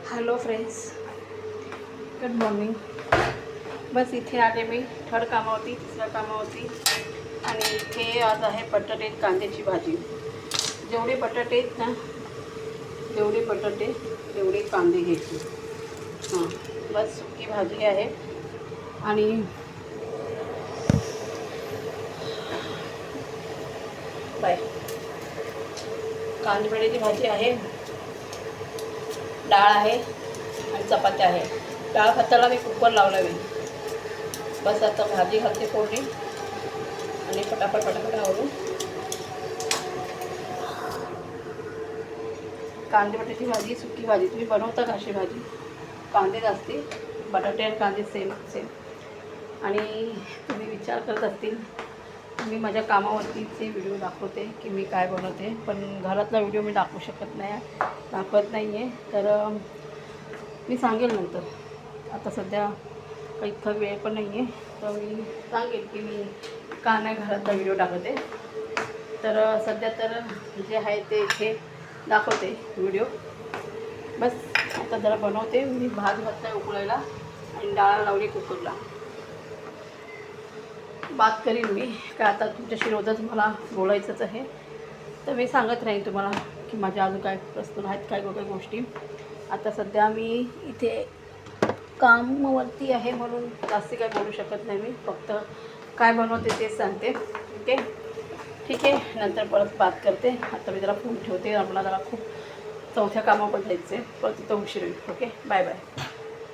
Hello friends, good morning. बस इथे आले मी थर्ड कामावरती, तिसऱ्या कामावरती. आणि इथे आज आहे बटाटे कांद्याची भाजी. जेवढे बटाटे आहेत ना, जेवढे बटाटे तेवढे कांदे घ्यायचे. हां, बस सुकी भाजी आहे. आणि बाय कांदे बटाट्याची भाजी आहे, डाळ आहे आणि चपात्या आहे. डाळ भाताला मी कुकर लावला मी. बस आता भाजी घालते फोडणी आणि फटाफट आवरून. कांदे बटाट्याची भाजी, सुकी भाजी. तुम्ही बनवता का अशी भाजी? कांदे असते, बटाटे आणि कांदे सेम सेम. आणि तुम्ही विचार करत असतील, मी माझ्या कामावरतीचे व्हिडिओ दाखवते की मी काय बनवते, पण घरातला व्हिडिओ मी दाखवत नाही आहे. तर मी सांगेल नंतर. आता सध्या काही इतकं वेळ पण नाही आहे, तर मी सांगेल की मी का नाही घरातला व्हिडिओ टाकते. तर सध्या तर जे आहे ते इथे दाखवते व्हिडिओ. बस आता जरा बनवते मी. भात घातला उकळायला आणि डाळ लावली कुकरला. बात करीन मी काय, आता तुमच्याशी रोजच मला बोलायचंच आहे. तर मी सांगत राहीन तुम्हाला की माझ्या अजून काय प्रश्न आहेत, काय गोष्टी. आता सध्या मी इथे कामावरती आहे म्हणून जास्त काय बोलू शकत नाही. मी फक्त काय बनवते तेच सांगते. ठीक आहे, नंतर परत बात करते. आता मी जरा फोन ठेवते. मला जरा खूप चौथ्या कामावर पण जायचं आहे, परत तिथं उशीर होईल. Okay, bye bye.